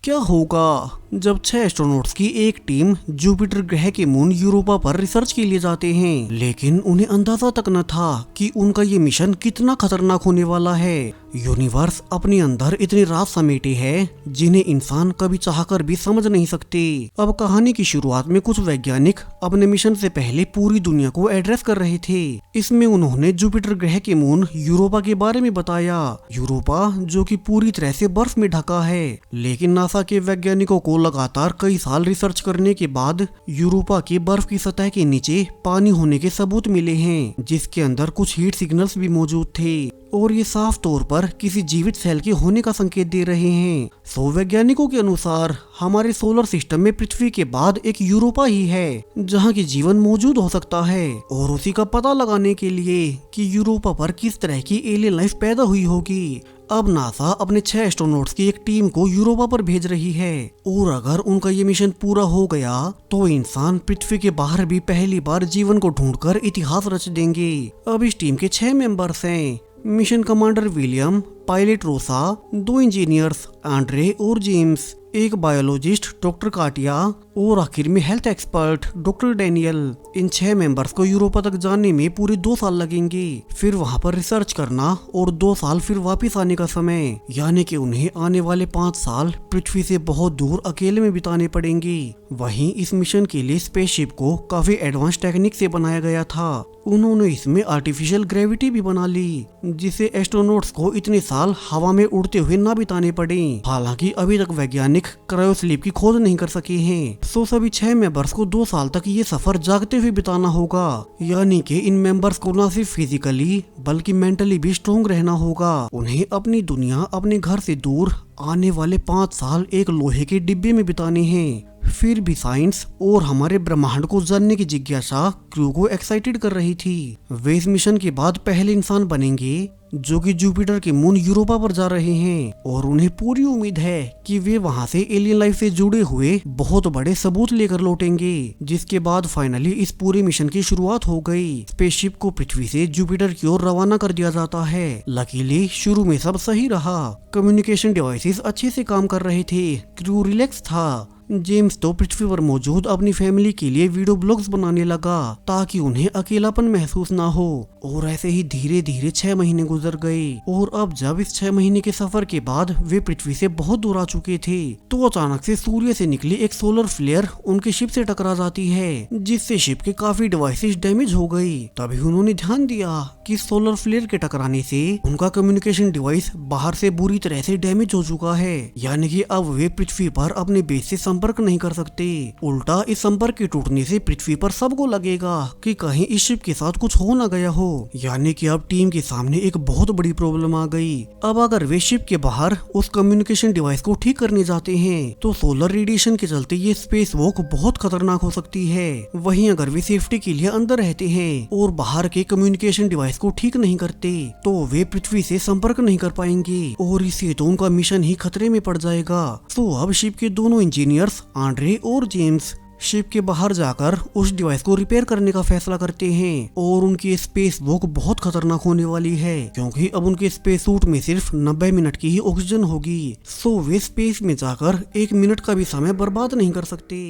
क्या होगा जब 6 एस्ट्रोनॉट्स की एक टीम जुपिटर ग्रह के मून यूरोपा पर रिसर्च के लिए जाते हैं, लेकिन उन्हें अंदाजा तक न था कि उनका ये मिशन कितना खतरनाक होने वाला है। यूनिवर्स अपने अंदर इतने राज समेटे है जिन्हें इंसान कभी चाहकर भी समझ नहीं सकते। अब कहानी की शुरुआत में कुछ वैज्ञानिक अपने मिशन से पहले पूरी दुनिया को एड्रेस कर रहे थे। इसमें उन्होंने जुपिटर ग्रह के मून यूरोपा के बारे में बताया। यूरोपा जो कि पूरी तरह से बर्फ में ढका है, लेकिन नासा के वैज्ञानिकों को लगातार कई साल रिसर्च करने के बाद यूरोपा की बर्फ की सतह के नीचे पानी होने के सबूत मिले हैं, जिसके अंदर कुछ हीट सिग्नल्स भी मौजूद थे और ये साफ तौर पर किसी जीवित सेल के होने का संकेत दे रहे हैं। वैज्ञानिकों के अनुसार हमारे सोलर सिस्टम में पृथ्वी के बाद एक यूरोपा ही है जहां की जीवन मौजूद हो सकता है, और उसी का पता लगाने के लिए कि यूरोपा पर किस तरह की एलियन लाइफ पैदा हुई होगी, अब नासा अपने 6 एस्ट्रोनॉट्स की एक टीम को यूरोपा पर भेज रही है। और अगर उनका ये मिशन पूरा हो गया तो इंसान पृथ्वी के बाहर भी पहली बार जीवन को ढूंढकर इतिहास रच देंगे। अब इस टीम के 6 मेंबर्स हैं। Mission commander William, pilot Rosa, 2 engineers Andre और जेम्स, एक बायोलॉजिस्ट डॉक्टर काटिया और आखिर में हेल्थ एक्सपर्ट डॉक्टर डैनियल। इन 6 मेंबर्स को यूरोपा तक जाने में पूरे 2 साल लगेंगे, फिर वहां पर रिसर्च करना और 2 साल फिर वापस आने का समय, यानी कि उन्हें आने वाले 5 साल पृथ्वी से बहुत दूर अकेले में बिताने पड़ेंगे। वहीं इस मिशन के लिए स्पेसशिप को काफी एडवांस टेक्निक से बनाया गया था। उन्होंने इसमें आर्टिफिशियल ग्रेविटी भी बना ली, जिससे एस्ट्रोनॉट्स को इतने साल हवा में उड़ते हुए न बिताने पड़े। हालांकि अभी तक वैज्ञानिक क्रायोस्लीप की खोज नहीं कर सके हैं। सभी 6 मेंबर्स को 2 साल तक ये सफर जागते हुए बिताना होगा, यानी कि इन मेंबर्स को न सिर्फ फिजिकली बल्कि मेंटली भी स्ट्रॉन्ग रहना होगा। उन्हें अपनी दुनिया, अपने घर से दूर आने वाले 5 साल एक लोहे के डिब्बे में बिताने हैं। फिर भी साइंस और हमारे ब्रह्मांड को जानने की जिज्ञासा क्रू को एक्साइटेड कर रही थी। वे इस मिशन के बाद पहले इंसान बनेंगे जो कि जुपिटर के मून यूरोपा पर जा रहे हैं, और उन्हें पूरी उम्मीद है कि वे वहां से एलियन लाइफ से जुड़े हुए बहुत बड़े सबूत लेकर लौटेंगे। जिसके बाद फाइनली इस पूरे मिशन की शुरुआत हो गई। स्पेसशिप को पृथ्वी से जुपिटर की ओर रवाना कर दिया जाता है। लकीली शुरू में सब सही रहा, कम्युनिकेशन डिवाइसेस अच्छे से काम कर रहे थे, क्रू रिलैक्स था। जेम्स तो पृथ्वी पर मौजूद अपनी फैमिली के लिए वीडियो ब्लॉग्स बनाने लगा ताकि उन्हें अकेलापन महसूस ना हो। और ऐसे ही धीरे धीरे 6 महीने गुजर गए, और अब जब इस 6 महीने के सफर के बाद वे पृथ्वी से बहुत दूर आ चुके थे तो अचानक से सूर्य से निकली एक सोलर फ्लेयर उनके शिप से टकरा जाती है, जिससे शिप के काफी डिवाइसेस डैमेज हो गई। तभी उन्होंने ध्यान दिया कि सोलर फ्लेयर के टकराने से उनका कम्युनिकेशन डिवाइस बाहर से बुरी तरह से डैमेज हो चुका है, यानी कि अब वे पृथ्वी पर अपने बेस से संपर्क नहीं कर सकते। उल्टा इस संपर्क के टूटने से पृथ्वी पर सबको लगेगा कि कहीं इस शिप के साथ कुछ हो न गया हो, यानी कि अब टीम के सामने एक बहुत बड़ी प्रॉब्लम आ गई। अब अगर वे शिप के बाहर उस कम्युनिकेशन डिवाइस को ठीक करने जाते हैं तो सोलर रेडिएशन के चलते ये स्पेस वॉक बहुत खतरनाक हो सकती है। वहीं अगर वे सेफ्टी के लिए अंदर रहते हैं और बाहर के कम्युनिकेशन डिवाइस को ठीक नहीं करते तो वे पृथ्वी से संपर्क नहीं कर पाएंगे, और इससे तो उनका मिशन ही खतरे में पड़ जाएगा। तो अब शिप के दोनों इंजीनियर्स आंड्रे और जेम्स शिप के बाहर जाकर उस डिवाइस को रिपेयर करने का फैसला करते हैं, और उनकी स्पेस वॉक बहुत खतरनाक होने वाली है क्योंकि अब उनके स्पेस सूट में सिर्फ 90 मिनट की ही ऑक्सीजन होगी। सो वे स्पेस में जाकर 1 मिनट का भी समय बर्बाद नहीं कर सकते।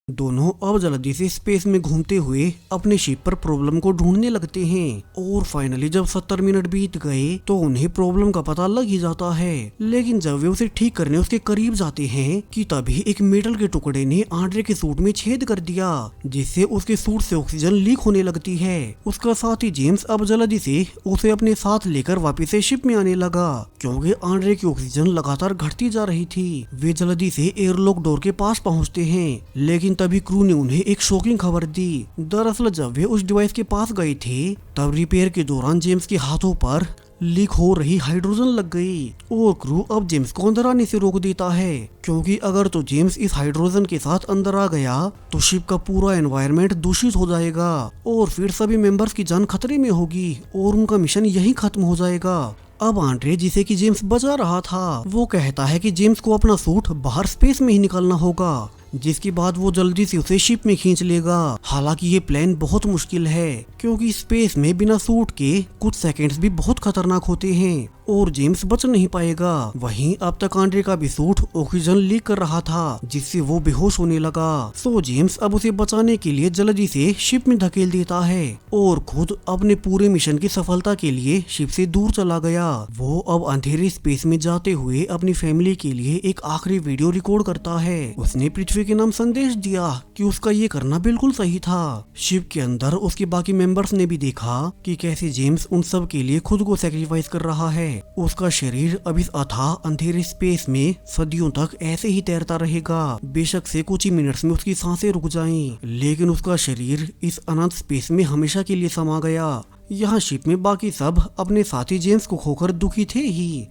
दोनों अब जल्दी से स्पेस में घूमते हुए अपने शिप पर प्रॉब्लम को ढूंढने लगते हैं, और फाइनली जब 70 मिनट बीत गए तो उन्हें प्रॉब्लम का पता लग ही जाता है। लेकिन जब वे उसे ठीक करने उसके करीब जाते हैं कि तभी एक मेटल के टुकड़े ने आंड्रे के सूट में छेद कर दिया, जिससे उसके सूट से ऑक्सीजन लीक होने लगती है। उसका साथी जेम्स अब जल्दी से उसे अपने साथ लेकर वापिस से शिप में आने लगा क्योंकि आंड्रे की ऑक्सीजन लगातार घटती जा रही थी। वे जल्दी से एयरलॉक डोर के पास पहुँचते हैं, लेकिन तभी क्रू ने उन्हें एक शॉकिंग खबर दी। दरअसल जब वे उस डिवाइस के पास गए थे तब रिपेयर के दौरान जेम्स के हाथों पर लीक हो रही हाइड्रोजन लग गई, और क्रू अब जेम्स को अंदर आने से रोक देता है क्योंकि अगर तो जेम्स इस हाइड्रोजन के साथ अंदर आ गया तो शिप का पूरा एनवायरनमेंट दूषित हो जाएगा, और फिर सभी मेंबर्स की जान खतरे में होगी और उनका मिशन यहीं खत्म हो जाएगा। अब आंड्रे, जिसे कि जेम्स बचा रहा था, वो कहता है कि जेम्स को अपना सूट बाहर स्पेस में ही निकालना होगा, जिसके बाद वो जल्दी से उसे शिप में खींच लेगा। हालांकि ये प्लान बहुत मुश्किल है क्योंकि स्पेस में बिना सूट के कुछ सेकंड्स भी बहुत खतरनाक होते हैं और जेम्स बच नहीं पाएगा। वहीं अब तक आंड्रे का भी सूट ऑक्सीजन लीक कर रहा था जिससे वो बेहोश होने लगा। सो जेम्स अब उसे बचाने के लिए जल्दी से शिप में धकेल देता है और खुद अपने पूरे मिशन की सफलता के लिए शिप से दूर चला गया। वो अब अंधेरे स्पेस में जाते हुए अपनी फैमिली के लिए एक आखिरी वीडियो रिकॉर्ड करता है। उसने पृथ्वी के नाम संदेश दिया कि उसका ये करना बिल्कुल सही था। शिप के अंदर उसके बाकी मेंबर्स ने भी देखा कि कैसे जेम्स उन सब के लिए खुद को सेक्रीफाइस कर रहा है। उसका शरीर अब इस अथाह अंधेरे स्पेस में सदियों तक ऐसे ही तैरता रहेगा। बेशक से कुछ ही मिनट्स में उसकी सांसें रुक जाएं, लेकिन उसका शरीर इस अनंत स्पेस में हमेशा के लिए समा गया। यहाँ शिप में बाकी सब अपने साथी जेम्स को खोकर दुखी थे ही,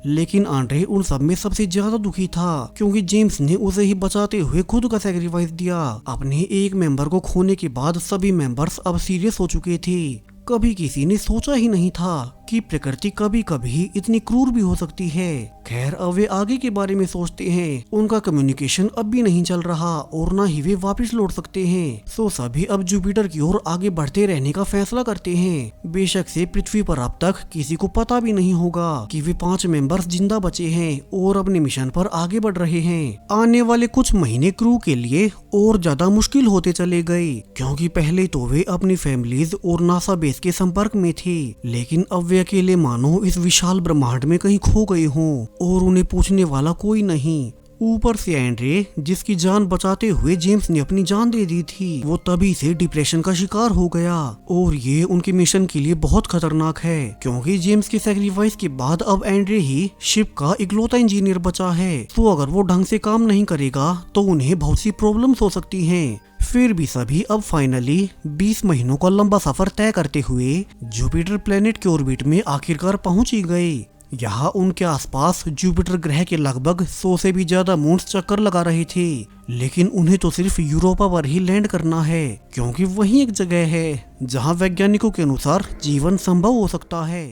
लेकिन आंड्रे उन सब में सबसे ज्यादा दुखी था क्योंकि जेम्स ने उसे ही बचाते हुए खुद का सैक्रिफाइस दिया। अपने एक मेंबर को खोने के बाद सभी मेंबर्स अब सीरियस हो चुके थे। कभी किसी ने सोचा ही नहीं था कि प्रकृति कभी कभी इतनी क्रूर भी हो सकती है। खैर अब वे आगे के बारे में सोचते हैं। उनका कम्युनिकेशन अब भी नहीं चल रहा और ना ही वे वापस लौट सकते हैं। सो सभी अब जुपिटर की ओर आगे बढ़ते रहने का फैसला करते हैं। बेशक से पृथ्वी पर अब तक किसी को पता भी नहीं होगा कि वे 5 मेंबर्स जिंदा बचे हैं और अपने मिशन पर आगे बढ़ रहे हैं। आने वाले कुछ महीने क्रू के लिए और ज्यादा मुश्किल होते चले गए क्योंकि पहले तो वे अपनी फैमिलीज और नासा बेस के संपर्क में थे, लेकिन अब वे अकेले मानो इस विशाल ब्रह्मांड में कहीं खो गए हों और उन्हें पूछने वाला कोई नहीं। ऊपर से एंड्रे जिसकी जान बचाते हुए जेम्स ने अपनी जान दे दी थी, वो तभी से डिप्रेशन का शिकार हो गया और ये उनके मिशन के लिए बहुत खतरनाक है क्योंकि जेम्स के सैक्रिफाइस के बाद अब एंड्रे ही शिप का इकलौता इंजीनियर बचा है। तो अगर वो ढंग से काम नहीं करेगा तो उन्हें बहुत सी प्रॉब्लम्स हो सकती हैं। फिर भी सभी अब फाइनली 20 महीनों का लंबा सफर तय करते हुए जुपिटर प्लेनेट के ऑर्बिट में आखिरकार पहुंच ही गए। यहाँ उनके आसपास जुपिटर ग्रह के लगभग 100 से भी ज्यादा मून्स चक्कर लगा रहे थे, लेकिन उन्हें तो सिर्फ यूरोपा पर ही लैंड करना है क्योंकि वही एक जगह है जहाँ वैज्ञानिकों के अनुसार जीवन संभव हो सकता है।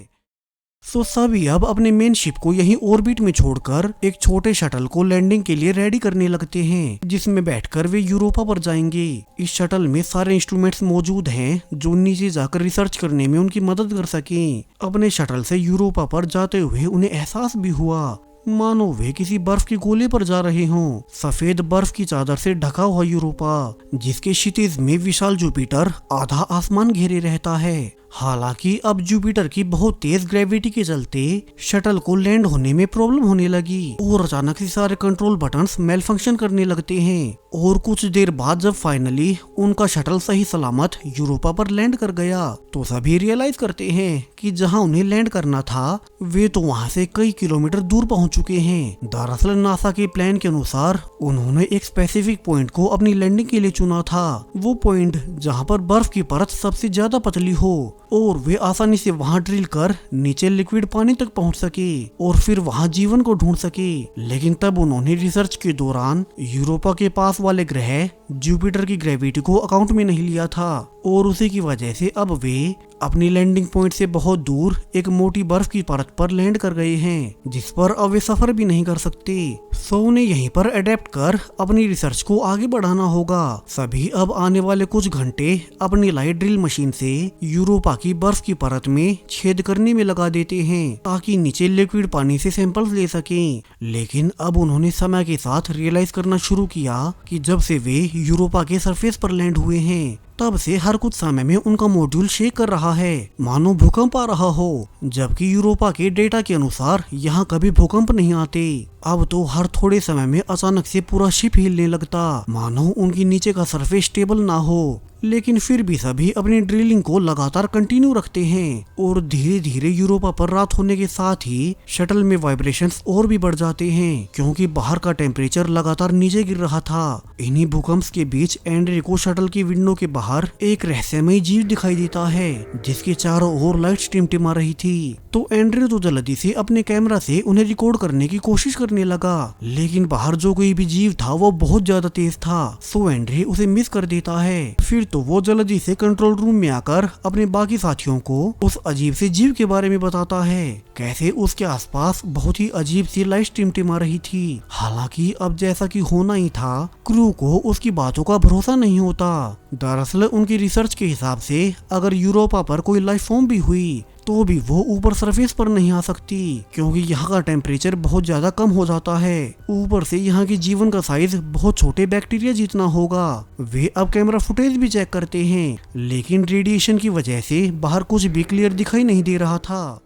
सो सभी अब अपने मेन शिप को यहीं ऑर्बिट में छोड़कर एक छोटे शटल को लैंडिंग के लिए रेडी करने लगते हैं जिसमें बैठकर वे यूरोपा पर जाएंगे। इस शटल में सारे इंस्ट्रूमेंट्स मौजूद हैं जो नीचे जाकर रिसर्च करने में उनकी मदद कर सकें। अपने शटल से यूरोपा पर जाते हुए उन्हें एहसास भी हुआ मानो वे किसी बर्फ के गोले पर जा रहे हों। सफेद बर्फ की चादर से ढका हुआ यूरोपा जिसके क्षितिज में विशाल जुपिटर आधा आसमान घेरे रहता है। हालांकि अब जुपिटर की बहुत तेज ग्रेविटी के चलते शटल को लैंड होने में प्रॉब्लम होने लगी और अचानक से सारे कंट्रोल बटन्स मेल फंक्शन करने लगते हैं और कुछ देर बाद जब फाइनली उनका शटल सही सलामत यूरोपा पर लैंड कर गया तो सभी रियलाइज करते हैं कि जहां उन्हें लैंड करना था वे तो वहां से कई किलोमीटर दूर पहुंच चुके हैं। दरअसल नासा के प्लान के अनुसार उन्होंने एक स्पेसिफिक पॉइंट को अपनी लैंडिंग के लिए चुना था, वो पॉइंट जहां पर बर्फ की परत सबसे ज्यादा पतली हो और वे आसानी से वहां ड्रिल कर नीचे लिक्विड पानी तक पहुंच सके और फिर वहां जीवन को ढूंढ सके। लेकिन तब उन्होंने रिसर्च के दौरान यूरोपा के पास वाले ग्रह जुपिटर की ग्रेविटी को अकाउंट में नहीं लिया था और उसी की वजह से अब वे अपनी लैंडिंग पॉइंट से बहुत दूर एक मोटी बर्फ की परत पर लैंड कर गए हैं जिस पर अब वे सफर भी नहीं कर सकते। सो उन्हें यहीं पर अडेप्ट कर अपनी रिसर्च को आगे बढ़ाना होगा। सभी अब आने वाले कुछ घंटे अपनी लाइट ड्रिल मशीन से यूरोपा की बर्फ की परत में छेद करने में लगा देते हैं ताकि नीचे लिक्विड पानी से सैंपल्स ले सकें। लेकिन अब उन्होंने समय के साथ रियलाइज करना शुरू किया कि जब से वे यूरोपा के सरफेस पर लैंड हुए हैं तब से हर कुछ समय में उनका मॉड्यूल शेक कर रहा है मानो भूकंप आ रहा हो, जबकि यूरोपा के डेटा के अनुसार यहाँ कभी भूकंप नहीं आते। अब तो हर थोड़े समय में अचानक से पूरा शिप हिलने लगता मानो उनकी नीचे का सरफेस स्टेबल ना हो। लेकिन फिर भी सभी अपनी ड्रिलिंग को लगातार कंटिन्यू रखते हैं और धीरे धीरे यूरोपा पर रात होने के साथ ही शटल में वाइब्रेशंस और भी बढ़ जाते हैं क्योंकि बाहर का टेम्परेचर लगातार नीचे गिर रहा था। इन्हीं भूकंप के बीच एंड्रे को शटल की विंडो के बाहर एक रहस्यमय जीव दिखाई देता है जिसके चारों ओर लाइट्स टिमटिमा रही थी। तो एंड्रे तो जल्दी से अपने कैमरा से उन्हें रिकॉर्ड करने की कोशिश करने लगा, लेकिन बाहर जो कोई भी जीव था वो बहुत ज्यादा तेज था। सो एंड्रे उसे मिस कर देता है। फिर तो वो जल्दी से कंट्रोल रूम में आकर अपने बाकी साथियों को उस अजीब से जीव के बारे में बताता है, कैसे उसके आसपास बहुत ही अजीब सी लाइट टिमटिमा रही थी। हालांकि अब जैसा कि होना ही था, क्रू को उसकी बातों का भरोसा नहीं होता। दरअसल उनकी रिसर्च के हिसाब से अगर यूरोपा पर कोई लाइफ फॉर्म भी हुई तो भी वो ऊपर सरफेस पर नहीं आ सकती, क्योंकि यहाँ का टेम्परेचर बहुत ज्यादा कम हो जाता है। ऊपर से यहाँ की जीवन का साइज बहुत छोटे बैक्टीरिया जितना होगा। वे अब कैमरा फुटेज भी चेक करते हैं, लेकिन रेडिएशन की वजह से बाहर कुछ भी क्लियर दिखाई नहीं दे रहा था।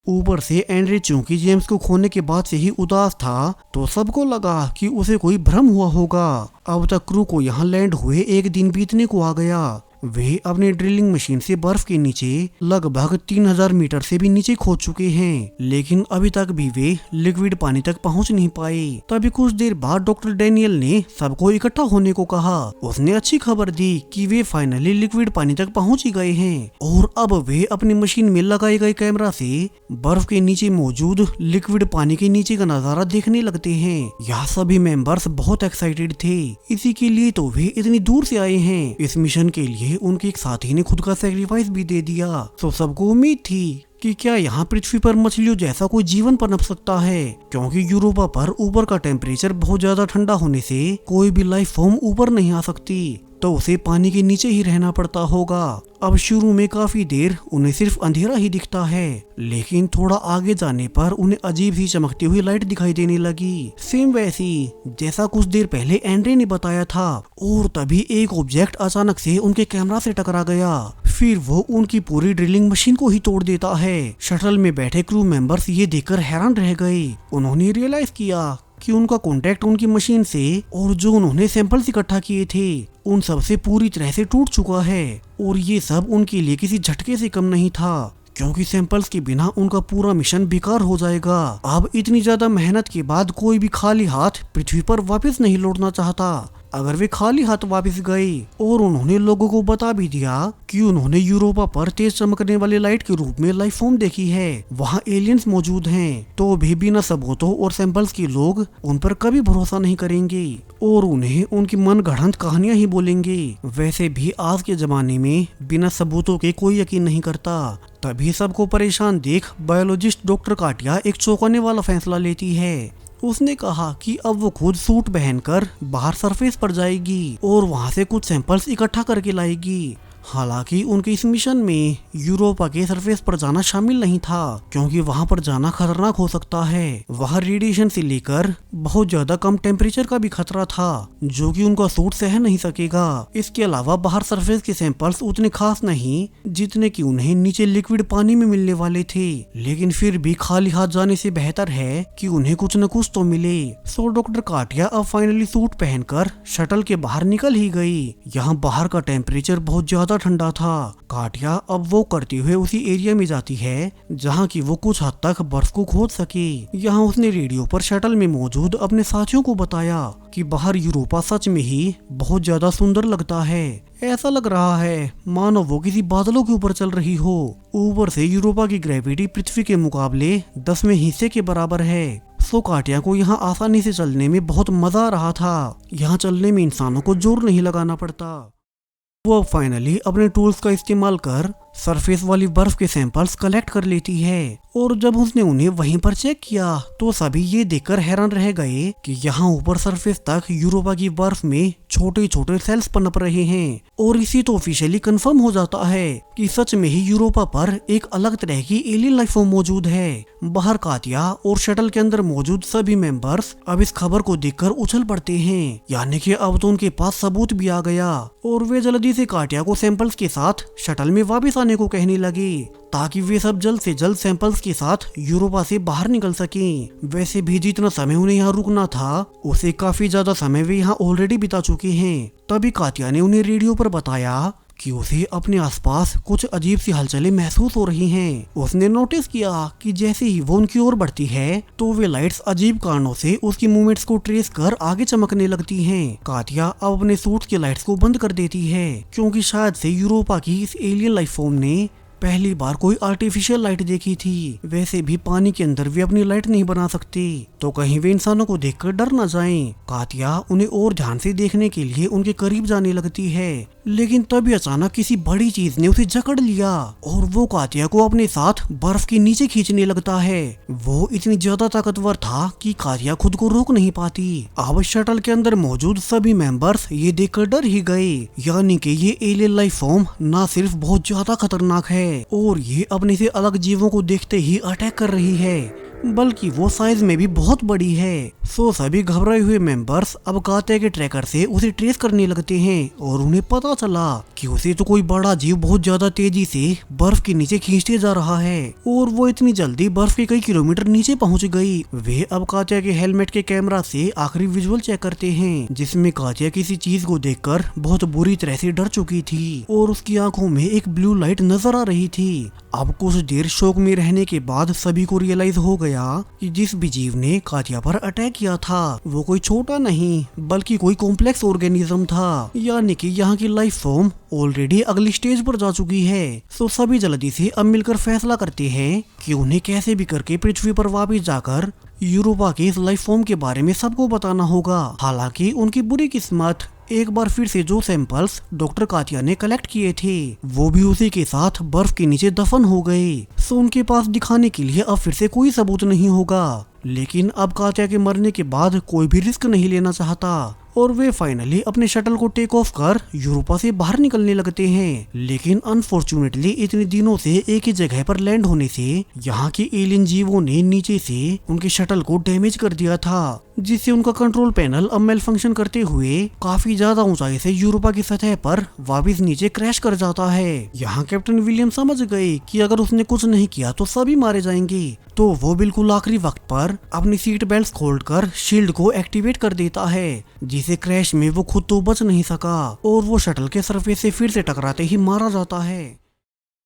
ऊपर से एंड्रे चूंकि जेम्स को खोने के बाद से ही उदास था, तो सबको लगा कि उसे कोई भ्रम हुआ होगा। अब तक क्रू को यहाँ लैंड हुए एक दिन बीतने को आ गया। वे अपने ड्रिलिंग मशीन से बर्फ के नीचे लगभग 3000 मीटर से भी नीचे खोद चुके हैं, लेकिन अभी तक भी वे लिक्विड पानी तक पहुंच नहीं पाए। तभी कुछ देर बाद डॉक्टर डैनियल ने सबको इकट्ठा होने को कहा। उसने अच्छी खबर दी कि वे फाइनली लिक्विड पानी तक पहुंच ही गए हैं और अब वे अपनी मशीन में लगाए गए कैमरा से बर्फ के नीचे मौजूद लिक्विड पानी के नीचे का नजारा देखने लगते हैं। यहाँ सभी मेंबर्स बहुत एक्साइटेड थे, इसी के लिए तो वे इतनी दूर से आए हैं। इस मिशन के लिए उनके एक साथी ने खुद का सैक्रिफाइस भी दे दिया। तो सबको उम्मीद थी कि क्या यहाँ पृथ्वी पर मछलियों जैसा कोई जीवन पनप सकता है, क्योंकि यूरोपा पर ऊपर का टेम्परेचर बहुत ज्यादा ठंडा होने से कोई भी लाइफ फॉर्म ऊपर नहीं आ सकती, तो उसे पानी के नीचे ही रहना पड़ता होगा। अब शुरू में काफी देर उन्हें सिर्फ अंधेरा ही दिखता है, लेकिन थोड़ा आगे जाने पर उन्हें अजीब सी चमकती हुई लाइट दिखाई देने लगी, सेम वैसी जैसा कुछ देर पहले एंड्रे ने बताया था। और तभी एक ऑब्जेक्ट अचानक से उनके कैमरा से टकरा गया, फिर वो उनकी पूरी ड्रिलिंग मशीन को ही तोड़ देता है। शटल में बैठे क्रू मेंबर्स ये देखकर हैरान रह गए। उन्होंने रियलाइज किया कि उनका कांटेक्ट उनकी मशीन से और जो उन्होंने सैंपल्स इकट्ठा किए थे उन सब से पूरी तरह से टूट चुका है। और ये सब उनके लिए किसी झटके से कम नहीं था, क्योंकि सैंपल्स के बिना उनका पूरा मिशन बेकार हो जाएगा। अब इतनी ज्यादा मेहनत के बाद कोई भी खाली हाथ पृथ्वी पर वापस नहीं लौटना चाहता। अगर वे खाली हाथ वापस गए और उन्होंने लोगों को बता भी दिया कि उन्होंने यूरोपा पर तेज चमकने वाले लाइट के रूप में लाइफ फॉर्म देखी है, वहाँ एलियंस मौजूद हैं, तो भी बिना सबूतों और सैंपल्स के लोग उन पर कभी भरोसा नहीं करेंगे और उन्हें उनकी मनगढ़ंत कहानियां ही बोलेंगे। वैसे भी आज के जमाने में बिना सबूतों के कोई यकीन नहीं करता। तभी सबको परेशान देख बायोलॉजिस्ट डॉक्टर काटिया एक चौंकाने वाला फैसला लेती है। उसने कहा कि अब वो खुद सूट पहनकर बाहर सरफेस पर जाएगी और वहाँ से कुछ सैंपल्स इकट्ठा करके लाएगी। हालांकि उनके इस मिशन में यूरोपा के सरफेस पर जाना शामिल नहीं था, क्योंकि वहां पर जाना खतरनाक हो सकता है। वहां रेडिएशन से लेकर बहुत ज्यादा कम टेम्परेचर का भी खतरा था, जो कि उनका सूट सह नहीं सकेगा। इसके अलावा बाहर सरफेस के सैंपल्स उतने खास नहीं जितने कि उन्हें नीचे लिक्विड पानी में मिलने वाले थे, लेकिन फिर भी खाली हाथ जाने से बेहतर है कि उन्हें कुछ न कुछ तो मिले। सो डॉक्टर काटिया अब फाइनली सूट पहनकर शटल के बाहर निकल ही गई। यहाँ बाहर का टेम्परेचर बहुत ज्यादा ठंडा था। काटिया अब वो करते हुए उसी एरिया में जाती है जहाँ की वो कुछ हद तक बर्फ को खोद सके। यहाँ उसने रेडियो पर शटल में मौजूद अपने साथियों को बताया कि बाहर यूरोपा सच में ही बहुत ज्यादा सुंदर लगता है। ऐसा लग रहा है मानो वो किसी बादलों के ऊपर चल रही हो। ऊपर से यूरोपा की ग्रेविटी पृथ्वी के मुकाबले 10वें हिस्से के बराबर है। सो काटिया को यहाँ आसानी से चलने में बहुत मजा आ रहा था। यहाँ चलने में इंसानों को जोर नहीं लगाना पड़ता। वो फाइनली अपने टूल्स का इस्तेमाल कर सरफेस वाली बर्फ के सैंपल्स कलेक्ट कर लेती है, और जब उसने उन्हें वहीं पर चेक किया तो सभी ये देखकर हैरान रह गए कि यहाँ ऊपर सरफेस तक यूरोपा की बर्फ में छोटे छोटे सेल्स पनप रहे हैं। और इसी तो ऑफिशियली कंफर्म हो जाता है कि सच में ही यूरोपा पर एक अलग तरह की एलियन लाइफ फॉर्म मौजूद है। बाहर कातिया और शटल के अंदर मौजूद सभी मेंबर्स अब इस खबर को देखकर उछल पड़ते हैं, यानी कि अब तो उनके पास सबूत भी आ गया। और वे जल्दी से काटिया को सैंपल्स के साथ शटल में वापस आने को कहने लगे, ताकि वे सब जल्द से जल्द सैंपल्स के साथ यूरोपा से बाहर निकल सकें। वैसे भी जितना समय उन्हें यहाँ रुकना था उसे काफी ज्यादा समय वे यहाँ ऑलरेडी बिता चुके हैं। तभी कातिया ने उन्हें रेडियो पर बताया कि उसे अपने आसपास कुछ अजीब सी हलचलें महसूस हो रही हैं। उसने नोटिस किया कि जैसे ही वो उनकी ओर बढ़ती है तो वे लाइट्स अजीब कारणों से उसकी मूवमेंट्स को ट्रेस कर आगे चमकने लगती हैं। कातिया अब अपने सूट की लाइट्स को बंद कर देती है, क्योंकि शायद से यूरोपा की इस एलियन लाइफ फॉर्म ने पहली बार कोई आर्टिफिशियल लाइट देखी थी। वैसे भी पानी के अंदर वे अपनी लाइट नहीं बना सकती, तो कहीं वे इंसानों को देखकर डर न जाएं। कातिया उन्हें और ध्यान से देखने के लिए उनके करीब जाने लगती है, लेकिन तभी अचानक किसी बड़ी चीज ने उसे जकड़ लिया और वो कातिया को अपने साथ बर्फ के नीचे खींचने लगता है। वो इतनी ज्यादा ताकतवर था कि कातिया खुद को रोक नहीं पाती। अब शटल के अंदर मौजूद सभी मेंबर्स ये देखकर डर ही गए, यानी कि ये एलियन लाइफ फॉर्म न सिर्फ बहुत ज्यादा खतरनाक है और ये अपने से अलग जीवों को देखते ही अटैक कर रही है, बल्कि वो साइज में भी बहुत बड़ी है। सो सभी घबराए हुए मेंबर्स अब कातिया के ट्रैकर से उसे ट्रेस करने लगते हैं और उन्हें पता चला कि उसे तो कोई बड़ा जीव बहुत ज्यादा तेजी से बर्फ के नीचे खींचते जा रहा है और वो इतनी जल्दी बर्फ के कई किलोमीटर नीचे पहुंच गई। वे अब कातिया के हेलमेट के कैमरा से आखिरी विजुअल चेक करते हैं, जिसमें कातिया किसी चीज को देखकर बहुत बुरी तरह से डर चुकी थी और उसकी आंखों में एक ब्लू लाइट नजर आ रही थी। अब कुछ देर शौक में रहने के बाद सभी को रियलाइज हो गया कि जिस भी जीव ने कातिया पर अटैक किया था वो कोई छोटा नहीं बल्कि कोई कॉम्प्लेक्स ऑर्गेनिज्म था, यानी कि यहाँ की लाइफ फॉर्म ऑलरेडी अगली स्टेज पर जा चुकी है। सो सभी जल्दी से अब मिलकर फैसला करते हैं कि उन्हें कैसे भी करके पृथ्वी पर वापस जाकर यूरोपा के इस लाइफ फॉर्म के बारे में सबको बताना होगा। हालांकि उनकी बुरी किस्मत, एक बार फिर से जो सैंपल्स डॉक्टर कातिया ने कलेक्ट किए थे वो भी उसी के साथ बर्फ के नीचे दफन हो गए। सो उनके पास दिखाने के लिए अब फिर से कोई सबूत नहीं होगा, लेकिन अब कातिया के मरने के बाद कोई भी रिस्क नहीं लेना चाहता और वे फाइनली अपने शटल को टेक ऑफ कर यूरोपा से बाहर निकलने लगते हैं। लेकिन अनफॉर्चुनेटली इतने दिनों से एक ही जगह पर लैंड होने से यहाँ के एलियन जीवों ने नीचे से उनके शटल को डैमेज कर दिया था, जिससे उनका कंट्रोल पैनल अब मेल फंक्शन करते हुए काफी ज्यादा ऊंचाई से यूरोपा की सतह पर वापस नीचे क्रैश कर जाता है। यहाँ कैप्टन विलियम समझ गए कि अगर उसने कुछ नहीं किया तो सभी मारे जाएंगे, तो वो बिल्कुल आखिरी वक्त पर अपनी सीट बेल्ट खोलकर शील्ड को एक्टिवेट कर देता है, जिसे क्रैश में वो खुद तो बच नहीं सका और वो शटल के सरफेस से फिर से टकराते ही मारा जाता है।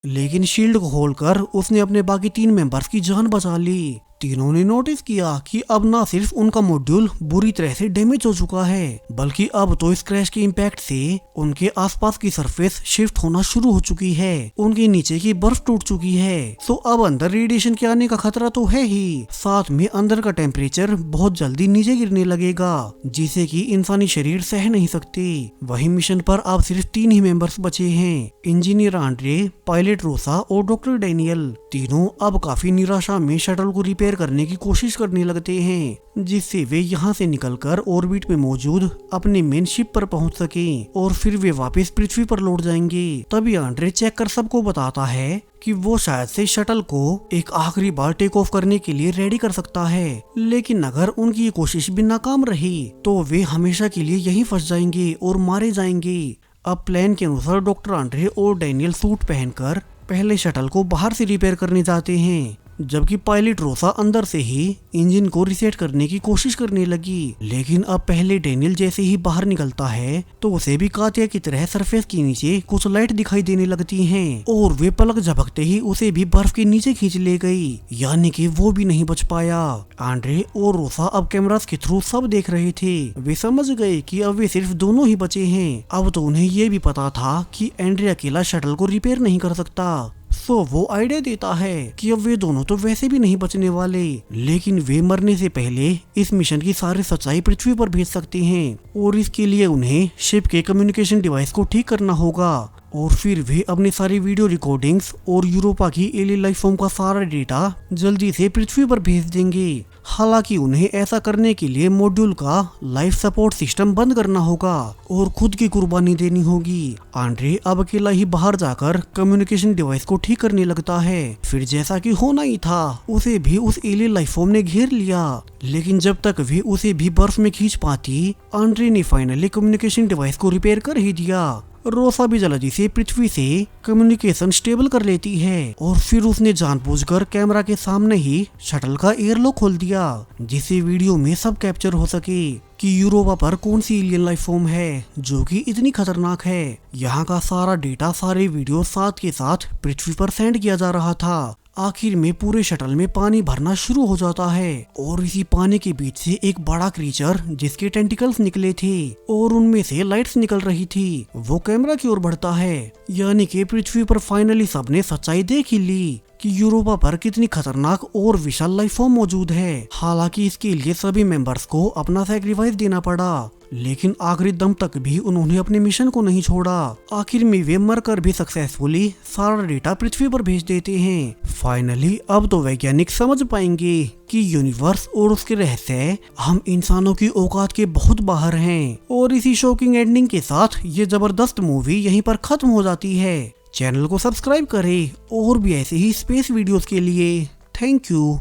लेकिन शील्ड को खोलकर उसने अपने बाकी 3 मेंबर्स की जान बचा ली। तीनों ने नोटिस किया कि अब ना सिर्फ उनका मॉड्यूल बुरी तरह से डैमेज हो चुका है, बल्कि अब तो इस क्रैश के इम्पैक्ट से उनके आसपास की सरफेस शिफ्ट होना शुरू हो चुकी है, उनके नीचे की बर्फ टूट चुकी है। सो अब अंदर रेडिएशन के आने का खतरा तो है ही, साथ में अंदर का टेम्परेचर बहुत जल्दी नीचे गिरने लगेगा, जिसे कि इंसानी शरीर सह नहीं सकते। वही मिशन पर अब सिर्फ 3 ही मेंबर्स बचे हैं, इंजीनियर आंड्रे, पायलट रोसा और डॉक्टर डैनियल। तीनों अब काफी निराशा में शटल को रिपेयर करने की कोशिश करने लगते हैं, जिससे वे यहाँ से निकलकर ऑर्बिट में मौजूद अपने मेन शिप पर पहुंच सकें और फिर वे वापस पृथ्वी पर लौट जाएंगे। तभी आंड्रे चेक कर सबको बताता है कि वो शायद से शटल को एक आखिरी बार टेक ऑफ करने के लिए रेडी कर सकता है, लेकिन अगर उनकी ये कोशिश भी नाकाम रही तो वे हमेशा के लिए यहीं फंस जाएंगे और मारे जाएंगे। अब प्लान के अनुसार डॉक्टर आंड्रे और डैनियल सूट पहनकर पहले शटल को बाहर से रिपेयर करने जाते हैं, जबकि पायलट रोसा अंदर से ही इंजन को रिसेट करने की कोशिश करने लगी। लेकिन अब पहले डैनियल जैसे ही बाहर निकलता है तो उसे भी कातिया की तरह सरफेस के नीचे कुछ लाइट दिखाई देने लगती हैं और वे पलक झपकते ही उसे भी बर्फ के नीचे खींच ले गई, यानी कि वो भी नहीं बच पाया। आंड्रे और रोसा अब कैमरास के थ्रू सब देख रहे थे। वे समझ गए कि अब वे सिर्फ दोनों ही बचे हैं। अब तो उन्हें ये भी पता था कि एंड्रे अकेला शटल को रिपेयर नहीं कर सकता। सो वो आइडिया देता है कि अब वे दोनों तो वैसे भी नहीं बचने वाले, लेकिन वे मरने से पहले इस मिशन की सारी सच्चाई पृथ्वी पर भेज सकते हैं और इसके लिए उन्हें शिप के कम्युनिकेशन डिवाइस को ठीक करना होगा और फिर वे अपनी सारी वीडियो रिकॉर्डिंग्स और यूरोपा की एलियन लाइफ फॉर्म का सारा डेटा जल्दी से पृथ्वी पर भेज देंगे। हालांकि उन्हें ऐसा करने के लिए मॉड्यूल का लाइफ सपोर्ट सिस्टम बंद करना होगा और खुद की कुर्बानी देनी होगी। आंड्रे अब अकेला ही बाहर जाकर कम्युनिकेशन डिवाइस को ठीक करने लगता है। फिर जैसा कि होना ही था, उसे भी उस एलियन लाइफ फॉर्म ने घेर लिया, लेकिन जब तक वे उसे भी बर्फ में खींच पाती, आंड्रे ने फाइनली कम्युनिकेशन डिवाइस को रिपेयर कर ही दिया। रोसा भी जल्दी से पृथ्वी से कम्युनिकेशन स्टेबल कर लेती है और फिर उसने जानबूझकर कैमरा के सामने ही शटल का एयरलॉक खोल दिया, जिससे वीडियो में सब कैप्चर हो सके कि यूरोपा पर कौन सी एलियन लाइफ फॉर्म है जो कि इतनी खतरनाक है। यहाँ का सारा डेटा, सारे वीडियो साथ के साथ पृथ्वी पर सेंड किया जा रहा था। आखिर में पूरे शटल में पानी भरना शुरू हो जाता है और इसी पानी के बीच से एक बड़ा क्रीचर जिसके टेंटिकल्स निकले थे और उनमें से लाइट्स निकल रही थी वो कैमरा की ओर बढ़ता है। यानी कि पृथ्वी पर फाइनली सबने सच्चाई देख ही ली कि यूरोपा पर कितनी खतरनाक और विशाल लाइफ फॉर्म मौजूद है। हालांकि इसके लिए सभी मेंबर्स को अपना सैक्रिफाइस देना पड़ा, लेकिन आखिरी दम तक भी उन्होंने अपने मिशन को नहीं छोड़ा। आखिर में वे मरकर भी सक्सेसफुली सारा डेटा पृथ्वी पर भेज देते हैं। फाइनली अब तो वैज्ञानिक समझ पाएंगे कि यूनिवर्स और उसके रहस्य हम इंसानों की औकात के बहुत बाहर हैं। और इसी शॉकिंग एंडिंग के साथ ये जबरदस्त मूवी यहीं पर खत्म हो जाती है। चैनल को सब्सक्राइब करें और भी ऐसे ही स्पेस वीडियोस के लिए। Thank you.